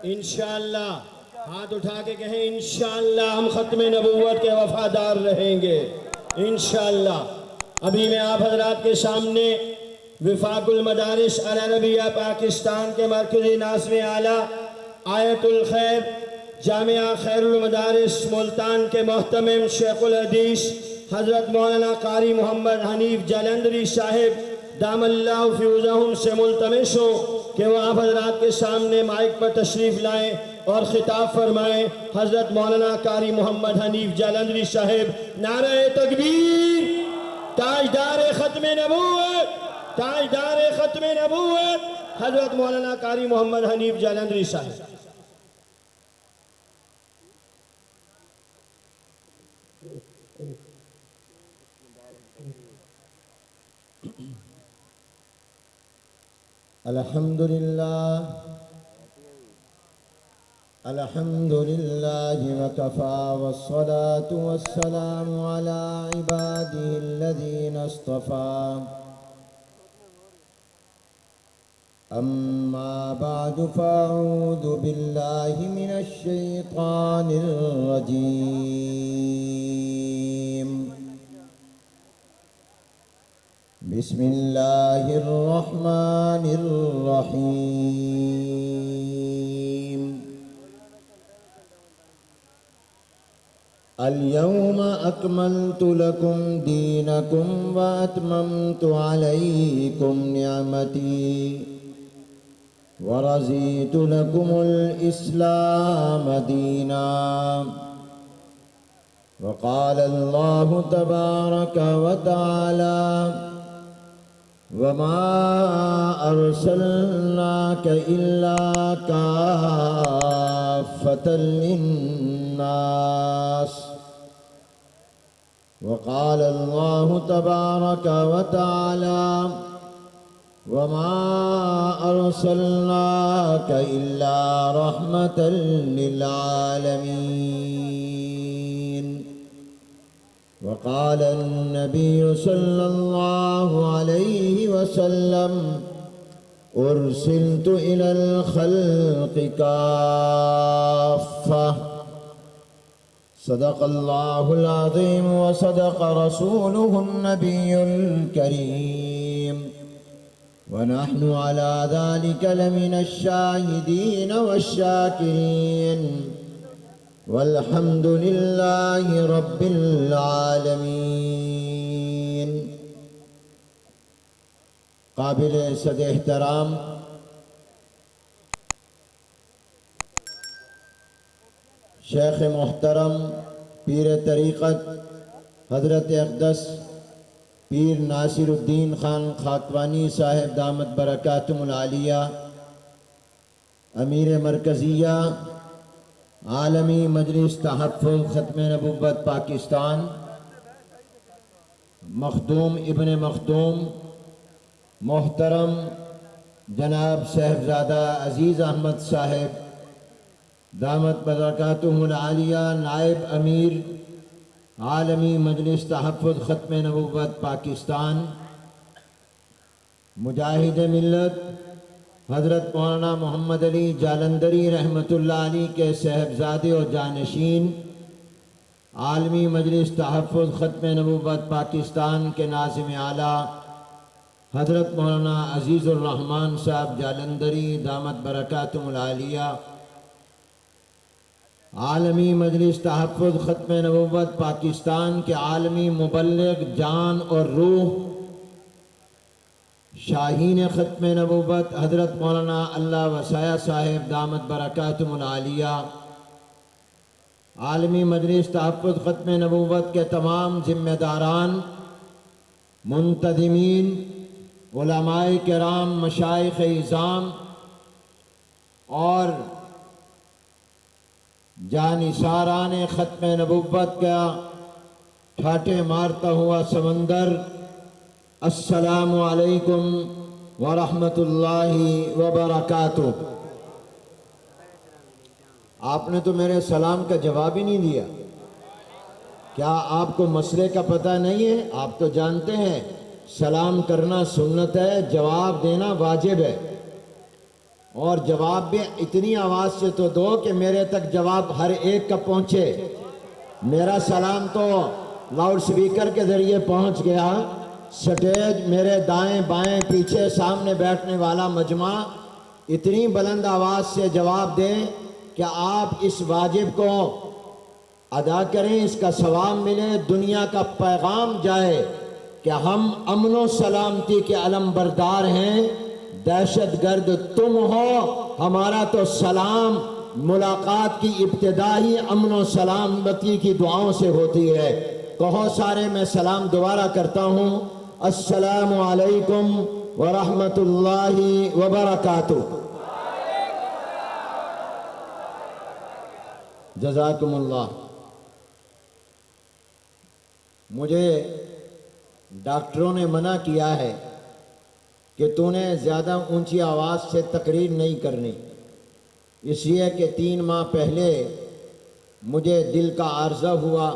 انشاءاللہ ہاتھ اٹھا کے کہیں انشاءاللہ ہم ختم نبوت کے وفادار رہیں گے انشاءاللہ۔ ابھی میں آپ حضرات کے سامنے وفاق المدارس العربیہ پاکستان کے مرکزی ناظم اعلیٰ آیت الخیر جامعہ خیر المدارس ملتان کے محتمم شیخ الحدیث حضرت مولانا قاری محمد حنیف جالندری صاحب دام اللہ فیوزہم سے ملتمس ہوں کہ وہ آپ حضرات کے سامنے مائک پر تشریف لائیں اور خطاب فرمائیں۔ حضرت مولانا قاری محمد حنیف جالندری صاحب نعرہ تکبیر، تاجدار ختم نبوت، تاجدار ختم نبوت حضرت مولانا قاری محمد حنیف جالندری صاحب۔ الحمدللہ الحمدللہ وکفا والصلاة والسلام على عباده الذین اصطفى اما بعد فاعوذ باللہ من الشیطان الرجیم بسم اللہ الرحمن الرحیم اليوم اکملت لکم دینکم واتممت علیکم نعمتی ورضیت لکم الاسلام دینا وقال اللہ تبارک وتعالی وما أرسلناك إلا كافة للناس وقال الله تبارك وتعالى وما أرسلناك إلا رحمة للعالمين وقال النبي صلى الله عليه وسلم أرسلت إلى الخلق كافة صدق الله العظيم وصدق رسوله النبي الكريم ونحن على ذلك لمن الشاهدين والشاكرين والحمد لله رب العالمين۔ قابل صد احترام شیخ محترم پیر طریقت حضرت اقدس پیر ناصر الدین خان خاکوانی صاحب دامت برکاتہم العالیہ، امیر مرکزیہ عالمی مجلس تحفظ ختم نبوت پاکستان، مخدوم ابن مخدوم محترم جناب صاحبزادہ عزیز احمد صاحب دامت برکاتہم العالیہ، نائب امیر عالمی مجلس تحفظ ختم نبوت پاکستان، مجاہد ملت حضرت مولانا محمد علی جالندری رحمۃ اللہ علیہ کے صاحبزادے اور جانشین، عالمی مجلس تحفظ ختم نبوت پاکستان کے ناظم اعلیٰ حضرت مولانا عزیز الرحمن صاحب جالندری دامت برکاتہم العالیہ، عالمی مجلس تحفظ ختم نبوت پاکستان کے عالمی مبلغ جان اور روح، شاہین ختم نبوت حضرت مولانا اللہ وسایہ صاحب دامت برکاتہم العالیہ، عالمی مجلس تحفظ ختم نبوت کے تمام ذمہ داران، منتظمین، علماء کرام، مشائخ اعظام اور جانثاران ختم نبوت کا ٹھاٹے مارتا ہوا سمندر، السلام علیکم ورحمۃ اللہ وبرکاتہ۔ آپ نے تو میرے سلام کا جواب ہی نہیں دیا۔ کیا آپ کو مسئلے کا پتہ نہیں ہے؟ آپ تو جانتے ہیں سلام کرنا سنت ہے، جواب دینا واجب ہے۔ اور جواب بھی اتنی آواز سے تو دو کہ میرے تک جواب ہر ایک کا پہنچے۔ میرا سلام تو لاؤڈ سپیکر کے ذریعے پہنچ گیا، سٹیج میرے دائیں بائیں پیچھے سامنے بیٹھنے والا مجمع اتنی بلند آواز سے جواب دیں کہ آپ اس واجب کو ادا کریں، اس کا ثواب ملے، دنیا کا پیغام جائے کہ ہم امن و سلامتی کے علم بردار ہیں، دہشت گرد تم ہو، ہمارا تو سلام ملاقات کی ابتدا ہی امن و سلامتی کی دعاؤں سے ہوتی ہے۔ کہو سارے، میں سلام دوبارہ کرتا ہوں، السلام علیکم ورحمۃ اللہ وبرکاتہ۔ جزاکم اللہ۔ مجھے ڈاکٹروں نے منع کیا ہے کہ تو نے زیادہ اونچی آواز سے تقریر نہیں کرنی، اس لیے کہ 3 ماہ پہلے مجھے دل کا عارضہ ہوا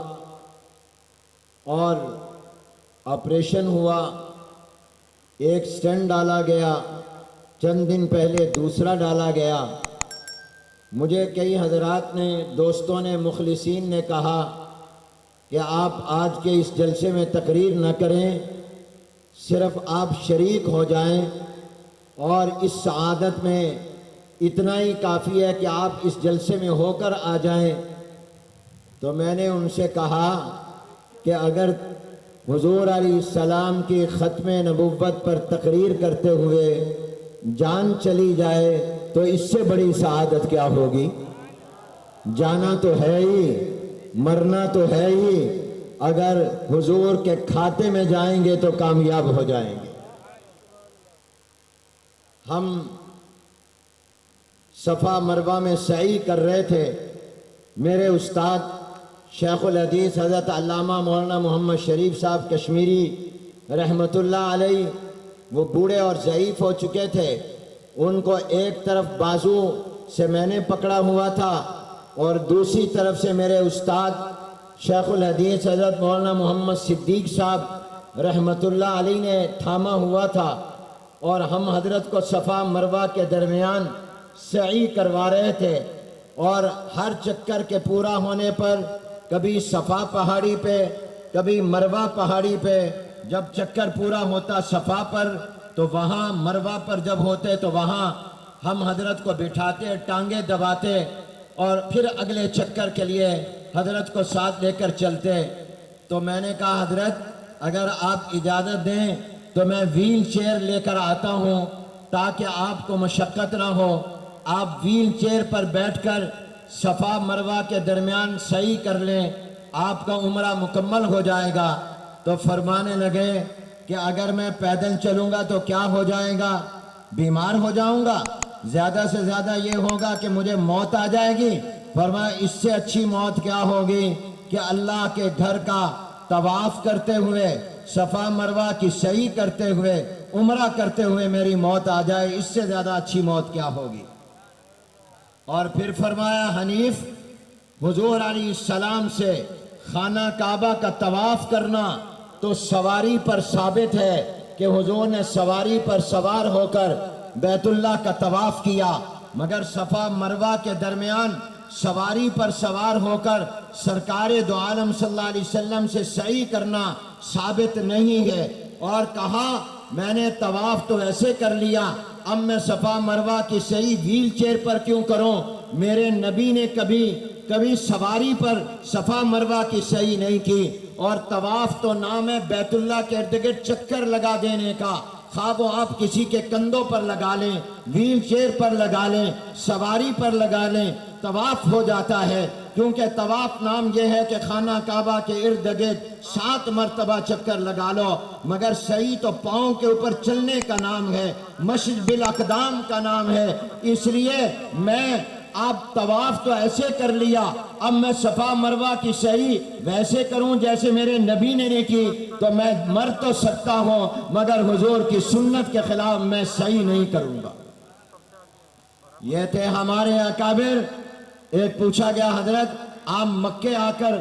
اور آپریشن ہوا، ایک سٹنٹ ڈالا گیا، چند دن پہلے دوسرا ڈالا گیا۔ مجھے کئی حضرات نے، دوستوں نے، مخلصین نے کہا کہ آپ آج کے اس جلسے میں تقریر نہ کریں، صرف آپ شریک ہو جائیں، اور اس سعادت میں اتنا ہی کافی ہے کہ آپ اس جلسے میں ہو کر آ جائیں۔ تو میں نے ان سے کہا کہ اگر حضور علیہ السلام کی ختم نبوت پر تقریر کرتے ہوئے جان چلی جائے تو اس سے بڑی سعادت کیا ہوگی؟ جانا تو ہے ہی، مرنا تو ہے ہی، اگر حضور کے کھاتے میں جائیں گے تو کامیاب ہو جائیں گے۔ ہم صفا مروہ میں سعی کر رہے تھے، میرے استاد شیخ الحدیث حضرت علامہ مولانا محمد شریف صاحب کشمیری رحمۃ اللہ علیہ، وہ بوڑھے اور ضعیف ہو چکے تھے، ان کو ایک طرف بازو سے میں نے پکڑا ہوا تھا اور دوسری طرف سے میرے استاد شیخ الحدیث حضرت مولانا محمد صدیق صاحب رحمۃ اللہ علیہ نے تھاما ہوا تھا، اور ہم حضرت کو صفا مروہ کے درمیان سعی کروا رہے تھے، اور ہر چکر کے پورا ہونے پر کبھی صفا پہاڑی پہ کبھی مروہ پہاڑی پہ، جب چکر پورا ہوتا صفا پر تو وہاں مروہ پر جب ہوتے تو وہاں ہم حضرت کو بٹھاتے، ٹانگیں دباتے، اور پھر اگلے چکر کے لیے حضرت کو ساتھ لے کر چلتے۔ تو میں نے کہا حضرت اگر آپ اجازت دیں تو میں ویل چیئر لے کر آتا ہوں تاکہ آپ کو مشقت نہ ہو، آپ ویل چیئر پر بیٹھ کر صفا مروہ کے درمیان سعی کر لیں، آپ کا عمرہ مکمل ہو جائے گا۔ تو فرمانے لگے کہ اگر میں پیدل چلوں گا تو کیا ہو جائے گا؟ بیمار ہو جاؤں گا، زیادہ سے زیادہ یہ ہوگا کہ مجھے موت آ جائے گی۔ فرمایا اس سے اچھی موت کیا ہوگی کہ اللہ کے گھر کا طواف کرتے ہوئے، صفا مروہ کی سعی کرتے ہوئے، عمرہ کرتے ہوئے میری موت آ جائے، اس سے زیادہ اچھی موت کیا ہوگی؟ اور پھر فرمایا حنیف، حضور علیہ السلام سے خانہ کعبہ کا طواف کرنا تو سواری پر ثابت ہے کہ حضور نے سواری پر سوار ہو کر بیت اللہ کا طواف کیا، مگر صفا مروہ کے درمیان سواری پر سوار ہو کر سرکار دو عالم صلی اللہ علیہ وسلم سے سعی کرنا ثابت نہیں ہے۔ اور کہا میں نے طواف تو ایسے کر لیا، اب میں صفا مروہ کی سعی ویل چیئر پر کیوں کروں؟ میرے نبی نے کبھی سواری پر صفا مروہ کی سعی نہیں کی، اور طواف تو نام ہے بیت اللہ کے ارد گرد چکر لگا دینے کا، خواہ وہ آپ کسی کے کندھوں پر لگا لیں، ویل چیئر پر لگا لیں، سواری پر لگا لیں، طواف ہو جاتا ہے۔ کیونکہ طواف نام یہ ہے کہ خانہ کعبہ کے ارد گرد 7 مرتبہ چکر لگا لو، مگر سعی تو پاؤں کے اوپر چلنے کا نام ہے، مشی بالاقدام کا نام ہے۔ اس لیے میں آپ طواف تو ایسے کر لیا، اب میں صفا مروہ کی سعی ویسے کروں جیسے میرے نبی نے نہیں کی، تو میں مر تو سکتا ہوں مگر حضور کی سنت کے خلاف میں سعی نہیں کروں گا۔ یہ تھے ہمارے اکابر۔ ایک پوچھا گیا حضرت آپ مکے آ کر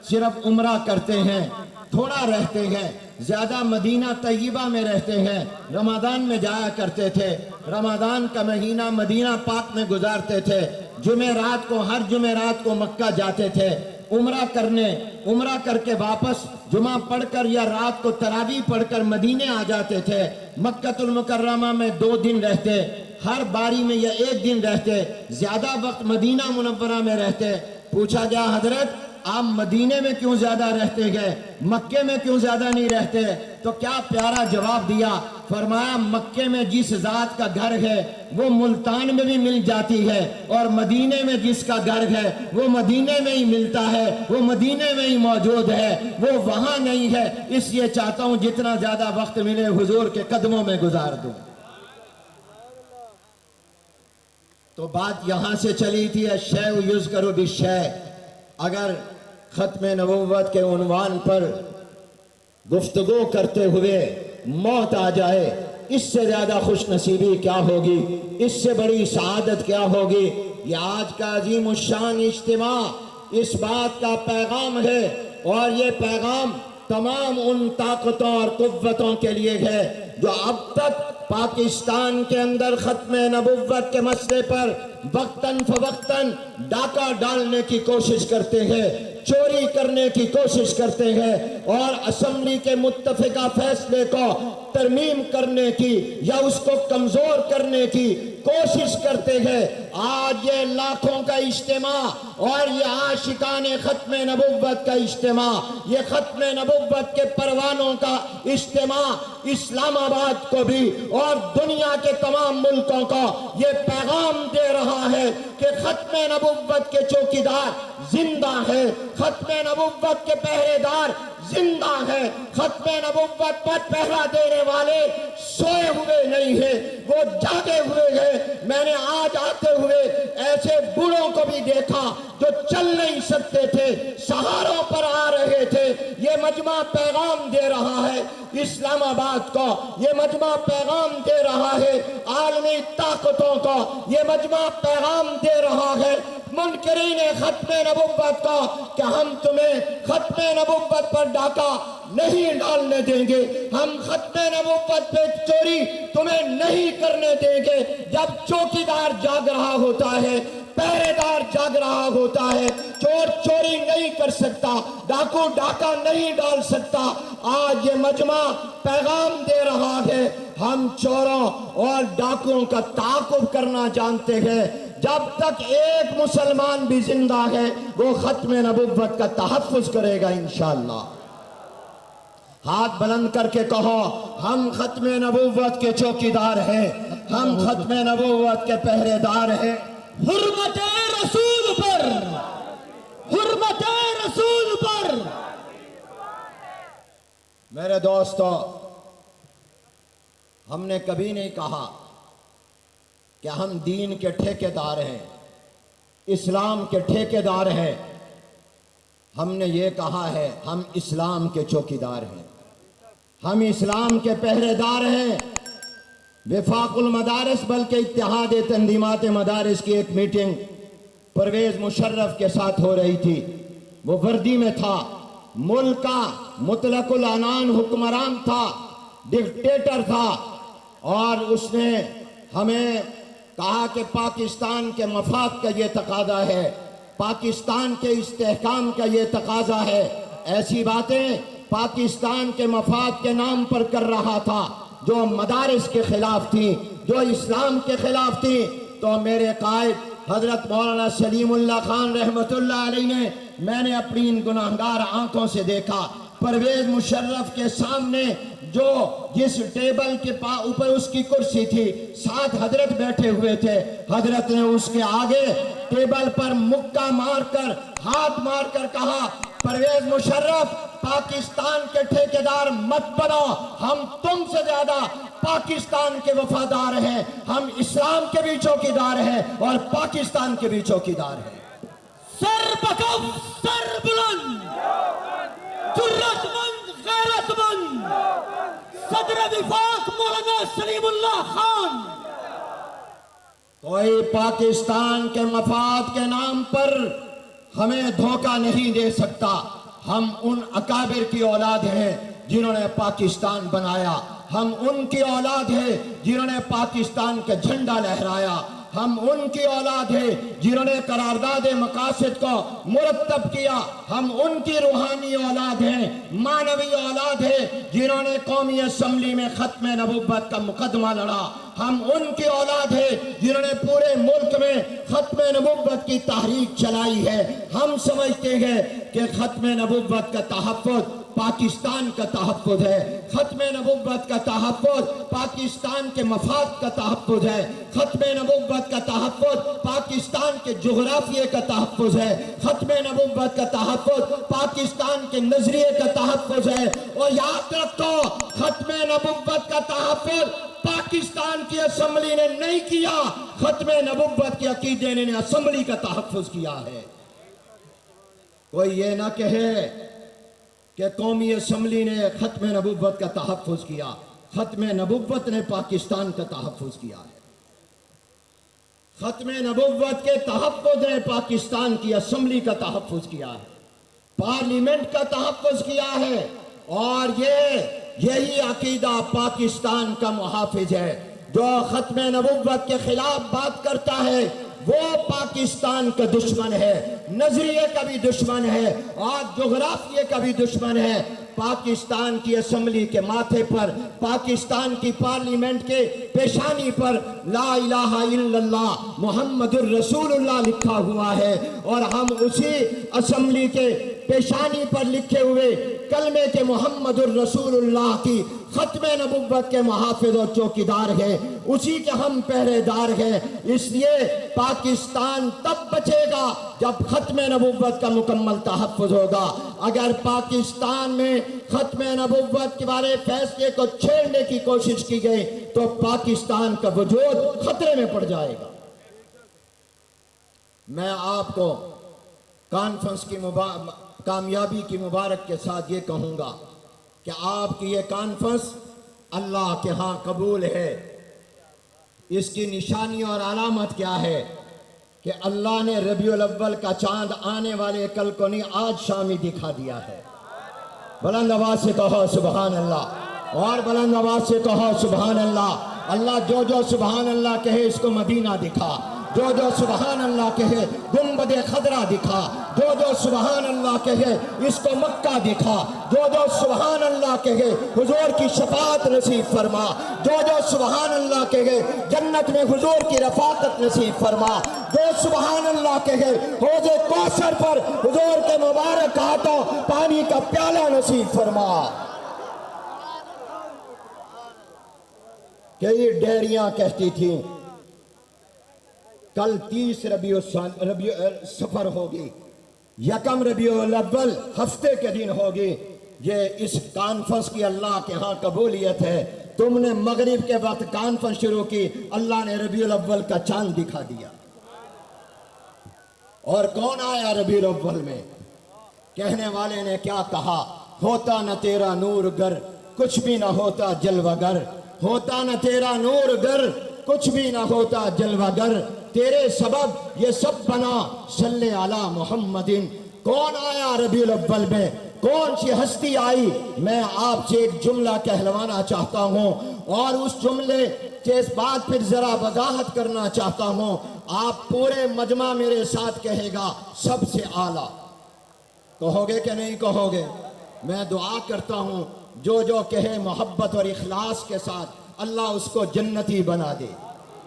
صرف عمرہ کرتے ہیں، تھوڑا رہتے ہیں، زیادہ مدینہ طیبہ میں رہتے ہیں، رمضان میں جایا کرتے تھے، رمضان کا مہینہ مدینہ پاک میں گزارتے تھے، جمعرات کو ہر جمعرات کو مکہ جاتے تھے عمرہ کرنے، عمرہ کر کے واپس جمعہ پڑھ کر یا رات کو تراویح پڑھ کر مدینے آ جاتے تھے۔ مکہ المکرمہ میں 2 دن رہتے، ہر باری میں یا 1 دن رہتے، زیادہ وقت مدینہ منورہ میں رہتے۔ پوچھا گیا حضرت آپ مدینے میں کیوں زیادہ رہتے گئے، مکے میں کیوں زیادہ نہیں رہتے؟ تو کیا پیارا جواب دیا، فرمایا مکے میں جس ذات کا گھر ہے وہ ملتان میں بھی مل جاتی ہے، اور مدینے میں جس کا گھر ہے وہ مدینے میں ہی ملتا ہے، وہ مدینے میں ہی موجود ہے، وہ وہاں نہیں ہے۔ اس لیے چاہتا ہوں جتنا زیادہ وقت ملے حضور کے قدموں میں گزار دوں۔ تو بات یہاں سے چلی تھی الشیء یذکر بالشیء۔ اگر ختم نبوت کے عنوان پر گفتگو کرتے ہوئے موت آ جائے، اس سے زیادہ خوش نصیبی کیا ہوگی، اس سے بڑی سعادت کیا ہوگی۔ یہ آج کا عظیم الشان اجتماع اس بات کا پیغام ہے، اور یہ پیغام تمام ان طاقتوں اور قوتوں کے لیے ہے جو اب تک پاکستان کے اندر ختم نبوت کے مسئلے پر وقتاً فوقتاً ڈاکہ ڈالنے کی کوشش کرتے ہیں، چوری کرنے کی کوشش کرتے ہیں، اور اسمبلی کے متفقہ فیصلے کو ترمیم کرنے کی یا اس کو کمزور کرنے کی کوشش کرتے ہیں۔ آج یہ لاکھوں کا اجتماع اور یہ عاشقان ختم نبوت کا اجتماع، یہ ختم نبوت کے پروانوں کا اجتماع اسلام آباد کو بھی اور دنیا کے تمام ملکوں کو یہ پیغام دے رہا ہے کہ ختم نبوت کے چوکیدار زندہ ہے، ختم نبوت کے پہرے دار زندہ ہے، ختم نبوت پر پہرا دینے والے سوئے ہوئے نہیں ہیں، وہ جاگے ہوئے ہیں۔ میں نے آج آتے ہوئے ایسے بوڑھوں کو بھی دیکھا جو چل نہیں سکتے تھے، سہاروں پر آ رہے تھے۔ یہ مجمع پیغام دے رہا ہے اسلام آباد کو، یہ مجمع پیغام دے رہا ہے عالمی طاقتوں کو، یہ مجمع پیغام دے رہا ہے منکرین ختم نبوت کا کہ ہم تمہیں ختم نبوت پر ڈاکہ نہیں ڈالنے دیں گے، ہم ختم نبوت پہ چوری تمہیں نہیں کرنے دیں گے۔ جب چوکیدار جاگ رہا ہوتا ہے، پہرے دار جاگ رہا ہوتا ہے، چور چوری نہیں کر سکتا، ڈاکو ڈاکہ نہیں ڈال سکتا۔ آج یہ مجمع پیغام دے رہا ہے ہم چوروں اور ڈاکوؤں کا تعاقب کرنا جانتے ہیں۔ جب تک ایک مسلمان بھی زندہ ہے وہ ختم نبوت کا تحفظ کرے گا انشاءاللہ۔ ہاتھ بلند کر کے کہو ہم ختم نبوت کے چوکیدار ہیں، ہم ختم نبوت کے پہرے دار ہیں۔ حرمت رسول پر، حرمت رسول پر۔ میرے دوستو، ہم نے کبھی نہیں کہا کہ ہم دین کے ٹھیکیدار ہیں، اسلام کے ٹھیکیدار ہیں۔ ہم نے یہ کہا ہے ہم اسلام کے چوکیدار ہیں، ہم اسلام کے پہرے دار ہیں۔ وفاق المدارس بلکہ اتحاد تنظیمات مدارس کی ایک میٹنگ پرویز مشرف کے ساتھ ہو رہی تھی، وہ وردی میں تھا، ملک کا مطلق العنان حکمران تھا، ڈکٹیٹر تھا، اور اس نے ہمیں کہا کہ پاکستان کے مفاد کا یہ تقاضا ہے، پاکستان کے استحکام کا یہ تقاضا ہے۔ ایسی باتیں پاکستان کے مفاد کے نام پر کر رہا تھا جو مدارس کے خلاف تھی، جو اسلام کے خلاف تھی۔ تو میرے قائد حضرت مولانا سلیم اللہ خان رحمت اللہ علیہ نے، میں نے اپنی ان گناہگار آنکھوں سے دیکھا پرویز مشرف کے سامنے جو جس ٹیبل کے اوپر اس کی کرسی تھی، 7 حضرت بیٹھے ہوئے تھے، حضرت نے اس کے آگے ٹیبل پر مکہ مار کر ہاتھ مار کر کہا پرویز مشرف پاکستان کے ٹھیکیدار مت بنو، ہم تم سے زیادہ پاکستان کے وفادار ہیں، ہم اسلام کے بھی چوکیدار ہیں اور پاکستان کے بھی چوکیدار ہیں۔ سر بکف سر بلند، جرت مند غیرت مند، صدر وفاق مولانا سلیم اللہ خان۔ کوئی پاکستان کے مفاد کے نام پر ہمیں دھوکہ نہیں دے سکتا۔ ہم ان اکابر کی اولاد ہیں جنہوں نے پاکستان بنایا، ہم ان کی اولاد ہیں جنہوں نے پاکستان کا جھنڈا لہرایا، ہم ان کی اولاد ہیں جنہوں نے قرارداد مقاصد کو مرتب کیا، ہم ان کی روحانی اولاد ہیں، معنوی اولاد ہیں جنہوں نے قومی اسمبلی میں ختم نبوت کا مقدمہ لڑا، ہم ان کی اولاد ہیں جنہوں نے پورے ملک میں ختم نبوت کی تحریک چلائی ہے۔ ہم سمجھتے ہیں کہ ختم نبوت کا تحفظ پاکستان کا تحفظ ہے، ختم نبوت کا تحفظ پاکستان کے مفاد کا تحفظ ہے، ختم نبوت کا تحفظ پاکستان کے جغرافیے کا تحفظ ہے، ختم نبوت کا تحفظ پاکستان کے نظریے کا تحفظ ہے۔ اور یاد رکھو، ختم نبوت کا تحفظ پاکستان کی اسمبلی نے نہیں کیا، ختم نبوت کے عقیدے نے اسمبلی کا تحفظ کیا ہے۔ کوئی یہ نہ کہے کہ قومی اسمبلی نے ختم نبوت کا تحفظ کیا، ختم نبوت نے پاکستان کا تحفظ کیا ہے۔ ختم نبوت کے تحفظ نے پاکستان کی اسمبلی کا تحفظ کیا ہے، پارلیمنٹ کا تحفظ کیا ہے، اور یہی عقیدہ پاکستان کا محافظ ہے۔ جو ختم نبوت کے خلاف بات کرتا ہے وہ پاکستان کا دشمن ہے، نظریے کا بھی دشمن ہے اور جغرافیے کا بھی دشمن ہے۔ پاکستان کی اسمبلی کے ماتھے پر، پاکستان کی پارلیمنٹ کے پیشانی پر لا الہ الا اللہ محمد الرسول اللہ لکھا ہوا ہے، اور ہم اسی اسمبلی کے پیشانی پر لکھے ہوئے کلمے کے محمد الرسول اللہ کی ختم نبوت کے محافظ اور چوکیدار ہیں، اسی کے ہم پہرے دار ہیں۔ اس لیے پاکستان تب بچے گا جب ختم نبوت کا مکمل تحفظ ہوگا۔ اگر پاکستان میں ختم نبوت کے بارے فیصلے کو چھیڑنے کی کوشش کی گئی تو پاکستان کا وجود خطرے میں پڑ جائے گا۔ میں آپ کو کانفرنس کی کامیابی کی مبارک کے ساتھ یہ کہوں گا کہ آپ کی یہ کانفرنس اللہ کے ہاں قبول ہے۔ اس کی نشانی اور علامت کیا ہے کہ اللہ نے ربیع الاول کا چاند آنے والے کل کو نہیں، آج شام ہی دکھا دیا ہے۔ بلند آواز سے کہو سبحان اللہ، اور بلند آواز سے کہو سبحان اللہ۔ اللہ جو سبحان اللہ کہے اس کو مدینہ دکھا، جو سبحان اللہ کہے گنبد خضرا دکھا، جو سبحان اللہ کہے اس کو مکہ دکھا، جو سبحان اللہ کہے حضور کی شفاعت نصیب فرما، جو سبحان اللہ کہے جنت میں حضور کی رفاقت نصیب فرما، جو سبحان اللہ کہے حوض کوثر پر حضور کے مبارک ہاتھوں پانی کا پیالہ نصیب فرما۔ کئی ڈیریاں کہتی تھیں کل 30 ربیع صفر ہوگی، یکم ربیع الاول ہفتے کے دن ہوگی۔ یہ اس کانفرنس کی اللہ کے ہاں قبولیت ہے۔ تم نے مغرب کے وقت کانفرنس شروع کی، اللہ نے ربیع الاول کا چاند دکھا دیا۔ اور کون آیا ربیع الاول میں؟ کہنے والے نے کیا کہا؟ ہوتا نہ تیرا نور گر کچھ بھی نہ ہوتا جلوہ گر، ہوتا نہ تیرا نور گر کچھ بھی نہ ہوتا جلوہ گر، تیرے سبب یہ سب بنا صلی علی محمدin۔ کون آیا ربیع الاول میں؟ کون سی ہستی آئی؟ میں آپ سے ایک جملہ کہلوانا چاہتا ہوں، اور اس جملے کے اس بات پھر ذرا وضاحت کرنا چاہتا ہوں۔ آپ پورے مجمع میرے ساتھ کہے گا سب سے اعلیٰ، کہو گے کہ نہیں کہو گے؟ میں دعا کرتا ہوں جو کہے محبت اور اخلاص کے ساتھ اللہ اس کو جنتی بنا دے،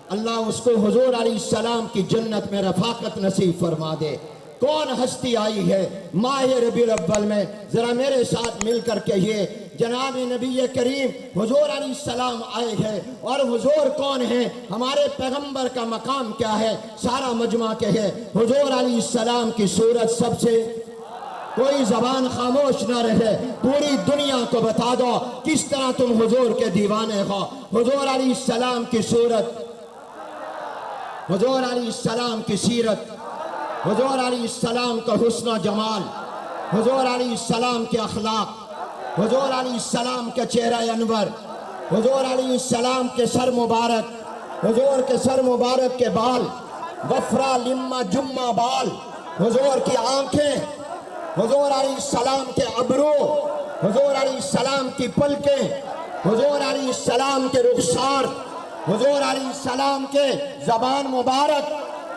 اللہ اس کو حضور علیہ السلام کی جنت میں رفاقت نصیب فرما دے۔ کون ہستی آئی ہے ماہ ربیع الاول میں؟ ذرا میرے ساتھ مل کر کہیے جناب نبی کریم حضور علیہ السلام آئے ہیں۔ اور حضور کون ہیں؟ ہمارے پیغمبر کا مقام کیا ہے؟ سارا مجمع کہے حضور علیہ السلام کی صورت سب سے، کوئی زبان خاموش نہ رہے، پوری دنیا کو بتا دو کس طرح تم حضور کے دیوانے ہو۔ حضور علیہ السلام کی صورت، حضور علیہ السلام کی سیرت، حضور علیہ السلام کا حسن و جمال، حضور علیہ السلام کے اخلاق، حضور علیہ السلام کے چہرہ انور، حضور علیہ السلام کے سر مبارک، حضور کے سر مبارک کے بال، وفرا لما جمہ بال، حضور کی آنکھیں، حضور علیہ السلام کے ابرو، حضور علیہ السلام کی پلکیں، حضور علیہ السلام کے رخسار، حضور علیہ السلام کے زبان مبارک،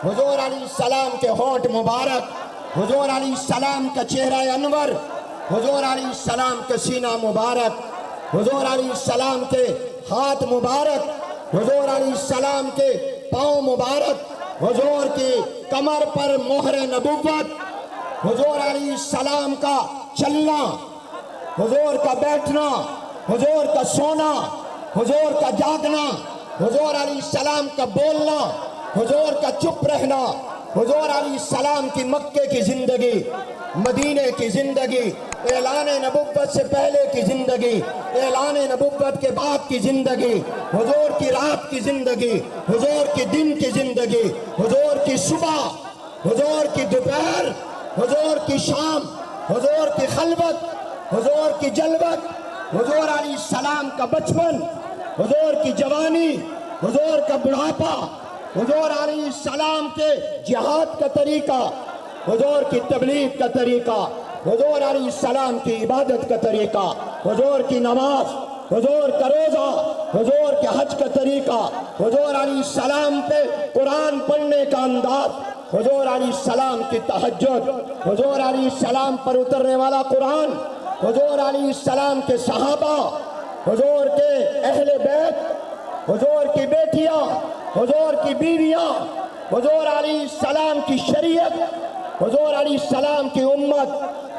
حضور علیہ السلام کے ہونٹ مبارک، حضور علیہ السلام کا چہرہ انور، حضور علیہ السلام کا سینہ مبارک، حضور علیہ السلام کے ہاتھ مبارک، حضور علیہ السلام کے پاؤں مبارک، حضور کی کمر پر مہر نبوت، حضور علیہ السلام کا چلنا، حضور کا بیٹھنا، حضور کا سونا، حضور کا جاگنا، حضور علیہ السلام کا بولنا، حضور کا چپ رہنا، حضور علیہ السلام کی مکے کی زندگی، مدینے کی زندگی، اعلان نبوت سے پہلے کی زندگی، اعلان نبوت کے بعد کی زندگی، حضور کی رات کی زندگی، حضور کی دن کی زندگی، حضور کی صبح، حضور کی دوپہر، حضور کی شام، حضور کی خلوت، حضور کی جلوت، حضور علیہ السلام کا بچپن، حضور کی جوانی، حضور کا بڑھاپا، حضور علیہ السلام کے جہاد کا طریقہ، حضور کی تبلیغ کا طریقہ، حضور علیہ السلام کی عبادت کا طریقہ، حضور کی نماز، حضور کا روزہ، حضور کے حج کا طریقہ، حضور علیہ السلام پہ قرآن پڑھنے کا انداز، حضور علیہ السلام کی تہجد، حضور علیہ السلام پر اترنے والا قرآن، حضور علیہ السلام کے صحابہ، حضور کے اہل بیت، حضور کی بیٹیاں، حضور کی بیویاں، حضور علیہ السلام کی شریعت، حضور علیہ السلام کی امت،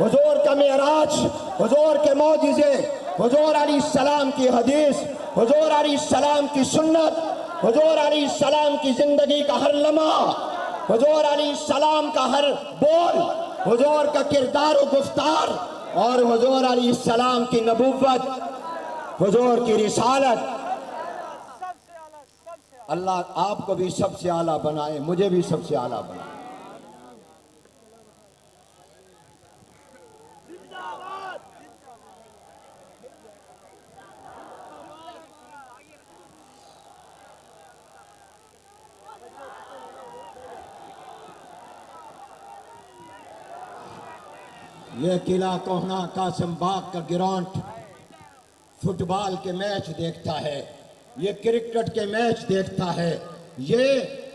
حضور کا معراج، حضور کے معجزے، حضور علیہ السلام کی حدیث، حضور علیہ السلام کی سنت، حضور علیہ السلام کی زندگی کا ہر لمحہ، حضور علیہ السلام کا ہر بول، حضور کا کردار و گفتار، اور حضور علیہ السلام کی نبوت، حضور کی رسالت۔ اللہ آپ کو بھی سب سے اعلیٰ بنائے، مجھے بھی سب سے اعلیٰ بنائے۔ یہ قلعہ کوہنا قاسم باغ کا گراؤنڈ فٹ بال کے میچ دیکھتا ہے، یہ کرکٹ کے میچ دیکھتا ہے، یہ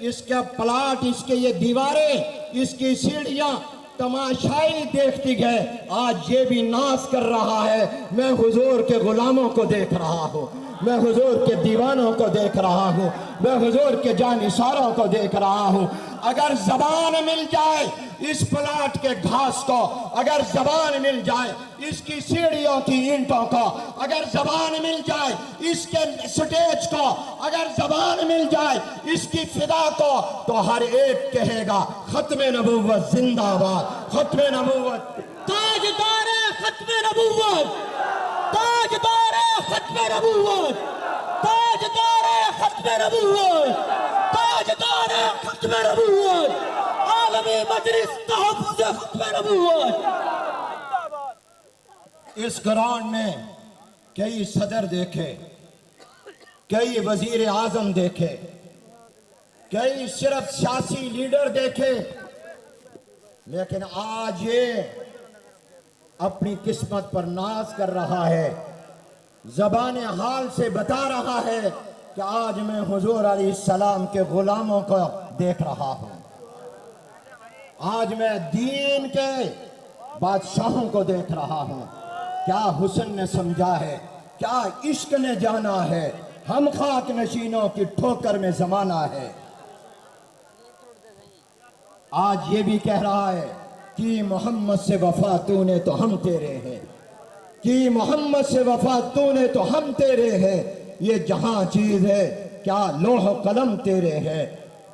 اس کا پلاٹ، اس کے یہ دیواریں، اس کی سیڑھیاں تماشائی دیکھتی گئے۔ آج یہ بھی ناز کر رہا ہے، میں حضور کے غلاموں کو دیکھ رہا ہوں، میں حضور کے دیوانوں کو دیکھ رہا ہوں، میں حضور کے جانثاروں کو دیکھ رہا ہوں۔ اگر زبان مل جائے اس پلاٹ کے گھاس کو، اگر زبان مل جائے اس کی سیڑھیوں کی اینٹوں کو، اگر زبان مل جائے اس کے سٹیج کو، اگر زبان مل جائے اس کی فضا کو، تو ہر ایک کہے گا ختم نبوت زندہ باد، ختم نبوت۔ تاجدار ختم نبوت، تاجدار ختم نبوت، تاجدار ختم نبوت، تاجدار ختم نبوت، عالمی مجلس تحفظ ختم نبوت۔ اس گراؤنڈ میں کئی صدر دیکھے، کئی وزیر اعظم دیکھے، کئی صرف سیاسی لیڈر دیکھے، لیکن آج یہ اپنی قسمت پر ناز کر رہا ہے، زبان حال سے بتا رہا ہے کہ آج میں حضور علیہ السلام کے غلاموں کو دیکھ رہا ہوں، آج میں دین کے بادشاہوں کو دیکھ رہا ہوں۔ کیا حسن نے سمجھا ہے، کیا عشق نے جانا ہے، ہم خاک نشینوں کی ٹھوکر میں زمانہ ہے۔ آج یہ بھی کہہ رہا ہے کہ محمد سے وفا تو نے تو ہم تیرے ہیں، کہ محمد سے وفا تو نے تو ہم تیرے ہیں، یہ جہاں چیز ہے کیا لوح و قلم تیرے ہے۔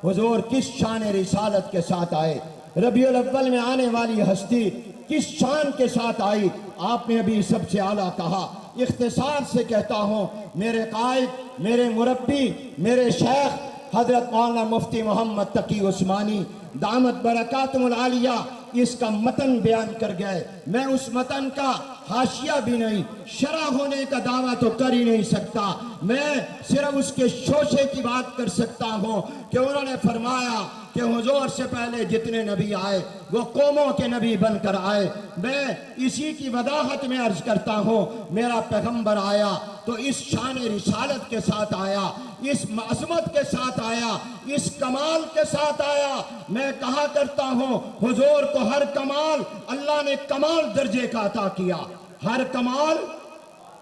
حضور کس شان رسالت کے ساتھ آئے، ربیع الاول میں آنے والی ہستی کس شان کے ساتھ آئی، آپ نے ابھی سب سے اعلیٰ کہا۔ اختصار سے کہتا ہوں، میرے قائد، میرے مربی، میرے شیخ حضرت مولانا مفتی محمد تقی عثمانی دامت برکاتہم العالیہ اس کا متن بیان کر گئے۔ میں اس متن کا حاشیہ بھی نہیں، شرح ہونے کا دعویٰ تو کر ہی نہیں سکتا، میں صرف اس کے شوشے کی بات کر سکتا ہوں کہ انہوں نے فرمایا کہ حضور سے پہلے جتنے نبی آئے وہ قوموں کے نبی بن کر آئے۔ میں اسی کی وضاحت میں عرض کرتا ہوں، میرا پیغمبر آیا تو اس شان رسالت کے ساتھ آیا، اس عظمت کے ساتھ آیا، اس کمال کے ساتھ آیا۔ میں کہا کرتا ہوں حضور کو ہر کمال اللہ نے کمال درجے کا عطا کیا، ہر کمال،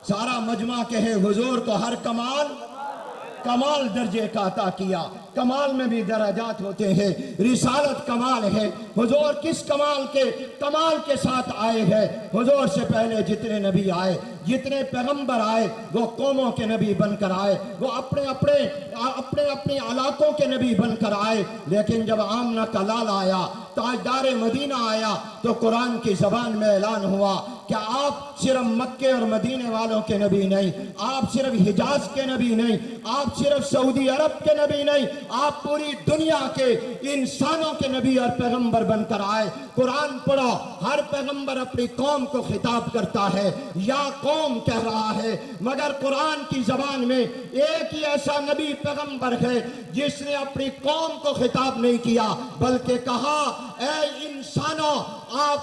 سارا مجمع کہے حضور کو ہر کمال کمال درجے کا عطا کیا۔ کمال میں بھی درجات ہوتے ہیں، رسالت کمال ہے۔ حضور کس کمال کے ساتھ آئے ہیں؟ حضور سے پہلے جتنے نبی آئے، جتنے پیغمبر آئے، وہ قوموں کے نبی بن کر آئے، وہ اپنے علاقوں کے نبی بن کر آئے۔ لیکن جب آمنہ کا لال آیا، تاجدار مدینہ آیا، تو قرآن کی زبان میں اعلان ہوا کہ آپ صرف مکے اور مدینے والوں کے نبی نہیں، آپ صرف حجاز کے نبی نہیں، آپ صرف سعودی عرب کے نبی نہیں، آپ پوری دنیا کے انسانوں کے نبی اور پیغمبر بن کر آئے۔ قرآن پڑھو، ہر پیغمبر اپنی قوم کو خطاب کرتا ہے، یا قوم کہہ رہا ہے، مگر قرآن کی زبان میں ایک ہی ایسا نبی پیغمبر ہے جس نے اپنی قوم کو خطاب نہیں کیا، بلکہ کہا اے انسانوں،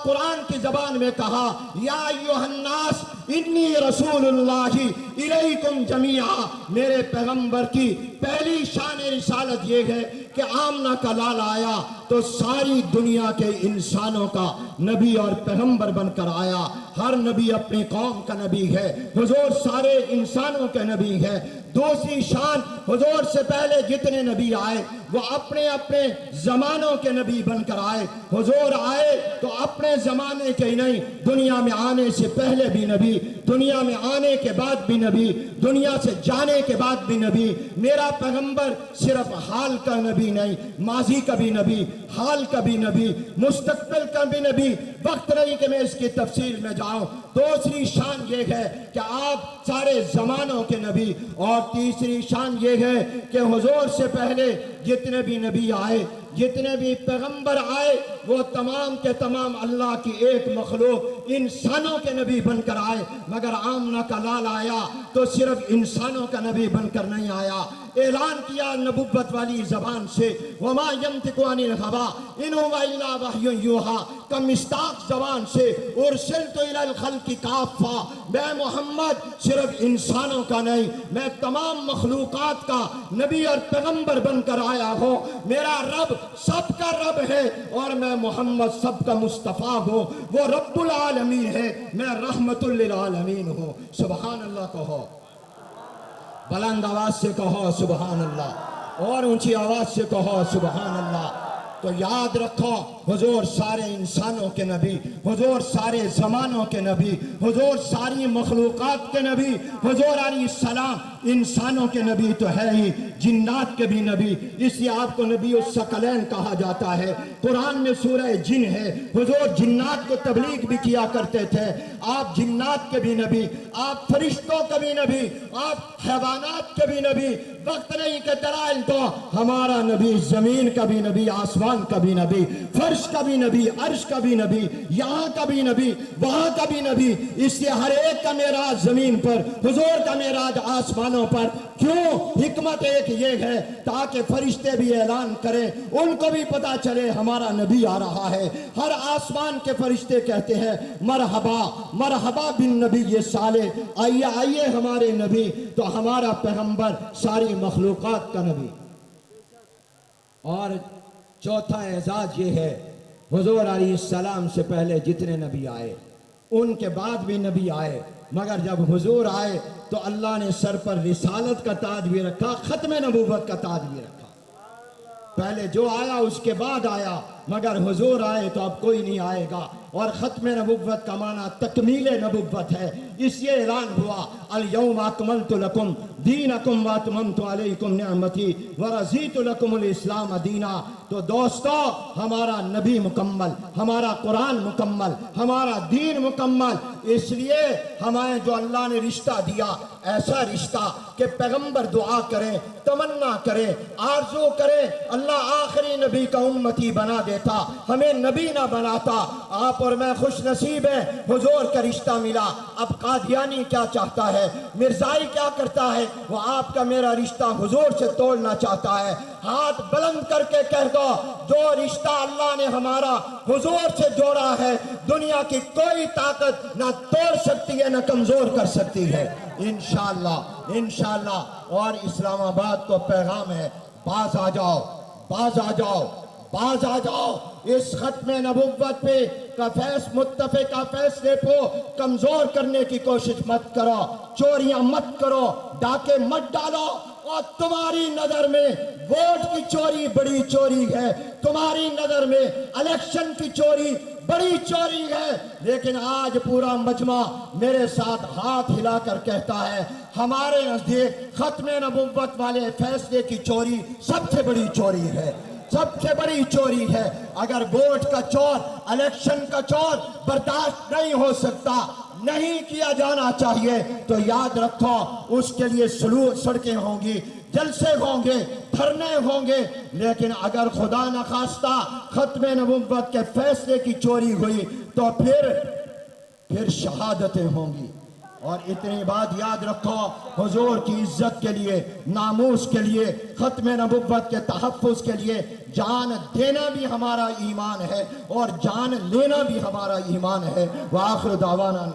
قرآن کی زبان میں کہا یا ایھا الناس انی رسول اللہ الیکم جمیعا۔ میرے پیغمبر کی پہلی شان رسالت یہ ہے کہ آمنہ کا لال آیا تو ساری دنیا کے انسانوں کا نبی اور پیغمبر بن کر آیا۔ ہر نبی اپنی قوم کا نبی ہے، حضور سارے انسانوں کے نبی ہے۔ دوسری شان، حضور سے پہلے جتنے نبی آئے وہ اپنے اپنے زمانوں کے نبی بن کر آئے۔ حضور آئے تو اپنے زمانے کے نہیں، دنیا میں آنے سے پہلے بھی نبی، دنیا میں آنے کے بعد بھی نبی، دنیا سے جانے کے بعد بھی نبی۔ میرا پیغمبر صرف حال کا نبی نہیں، ماضی کا بھی نبی، حال کا بھی نبی، مستقبل کا بھی نبی۔ وقت نہیں کہ میں اس کی تفصیل میں جاؤں۔ دوسری شان یہ ہے کہ آپ سارے زمانوں کے نبی، اور تیسری شان یہ ہے کہ حضور سے پہلے جتنے بھی نبی آئے، جتنے بھی پیغمبر آئے، وہ تمام کے تمام اللہ کی ایک مخلوق انسانوں کے نبی بن کر آئے۔ مگر آمنہ کا لال آیا تو صرف انسانوں کا نبی بن کر نہیں آیا، اعلان کیا نبوت والی زبان سے، وما ينطق عن الهوى ان هو الا وحی یوحی، کا مصداق زبان سے، ارسلت الی الخلق کافہ، میں محمد صرف انسانوں کا نہیں، میں تمام مخلوقات کا نبی اور پیغمبر بن کر آیا ہوں۔ میرا رب سب کا رب ہے اور میں محمد سب کا مصطفیٰ ہوں۔ وہ رب العالمین ہے، میں رحمت للعالمین ہوں۔ سبحان اللہ کہو، بلند آواز سے کہو سبحان اللہ، اور اونچی آواز سے کہو سبحان اللہ۔ تو یاد رکھو، حضور سارے انسانوں کے نبی، حضور سارے زمانوں کے نبی، حضور ساری مخلوقات کے نبی، حضور علیہ السلام انسانوں کے نبی تو ہے ہی، جنات کے بھی نبی، اس لیے آپ کو نبی الثقلین کہا جاتا ہے۔ قرآن میں سورہ جن ہے، حضور جنات کو تبلیغ بھی کیا کرتے تھے۔ آپ جنات کے بھی نبی، آپ فرشتوں کے بھی نبی، آپ حیوانات کے بھی نبی۔ وقت نہیں کہ دلائل دو، ہمارا نبی زمین کا بھی نبی، آسمان کا بھی نبی، فرش کا بھی نبی، عرش کا بھی نبی، یہاں کا بھی نبی، وہاں کا بھی نبی۔ اس لیے ہر ایک کا معراج زمین پر، حضور کا معراج آسمانوں پر۔ کیوں؟ حکمت ایک یہ ہے تاکہ فرشتے بھی اعلان کریں، ان کو بھی پتا چلے ہمارا نبی آ رہا ہے۔ ہر آسمان کے فرشتے کہتے ہیں مرحبا مرحبا بن نبی صالح، آئیے آئیے ہمارے نبی۔ تو ہمارا پیغمبر ساری مخلوقات کا نبی۔ اور چوتھا اعزاز یہ ہے، حضور علیہ السلام سے پہلے جتنے نبی آئے، ان کے بعد بھی نبی آئے، مگر جب حضور آئے تو اللہ نے سر پر رسالت کا تاج بھی رکھا، ختم نبوت کا تاج بھی رکھا۔ پہلے جو آیا اس کے بعد آیا، مگر حضور آئے تو اب کوئی نہیں آئے گا۔ اور ختم نبوت کا معنی تکمیل نبوت ہے۔ اس یہ اعلان ہوا الیوم اکملت لکم دینکم واتممت علیکم نعمتی ورضیت لکم الاسلام دینا۔ تو دوستو، ہمارا نبی مکمل، ہمارا قرآن مکمل، ہمارا دین مکمل۔ اس لیے ہمیں جو اللہ نے رشتہ دیا، ایسا رشتہ کہ پیغمبر دعا کرے، تمنا کرے، آرزو کرے، اللہ آخری نبی کا امتی بنا دیتا، ہمیں نبی نہ بناتا۔ آپ اور میں خوش نصیب ہیں، حضور کا رشتہ ملا۔ اب قادیانی کیا چاہتا ہے، مرزائی کیا کرتا ہے، وہ آپ کا میرا رشتہ حضور سے توڑنا چاہتا ہے۔ ہاتھ بلند کر کے کہہ دو جو رشتہ اللہ نے ہمارا حضور سے جوڑا ہے دنیا کی کوئی طاقت نہ توڑ سکتی ہے نہ کمزور کر سکتی ہے انشاءاللہ انشاءاللہ۔ اور اسلام آباد کو پیغام ہے باز آ جاؤ باز آ جاؤ باز آ جاؤ، اس ختم نبوت پہ متفقہ فیصلے کو کمزور کرنے کی کوشش مت کرو، چوریاں مت کرو، ڈاکے مت ڈالو۔ اور تمہاری نظر میں ووٹ کی چوری بڑی چوری ہے، تمہاری نظر میں الیکشن کی چوری بڑی چوری ہے، لیکن آج پورا مجمع میرے ساتھ ہاتھ ہلا کر کہتا ہے ہمارے نزدیک ختم نبوت والے فیصلے کی چوری سب سے بڑی چوری ہے، سب سے بڑی چوری ہے۔ اگر ووٹ کا چور، الیکشن کا چور برداشت نہیں ہو سکتا، نہیں کیا جانا چاہیے، تو یاد رکھو اس کے لیے سڑکیں ہوں گی، جلسے ہوں گے، دھرنے ہوں گے، لیکن اگر خدا نخواستہ ختم نبوت کے فیصلے کی چوری ہوئی تو پھر شہادتیں ہوں گی۔ اور اتنی بات یاد رکھو، حضور کی عزت کے لیے، ناموس کے لیے، ختم نبوت کے تحفظ کے لیے جان دینا بھی ہمارا ایمان ہے اور جان لینا بھی ہمارا ایمان ہے۔ وآخر دعوانا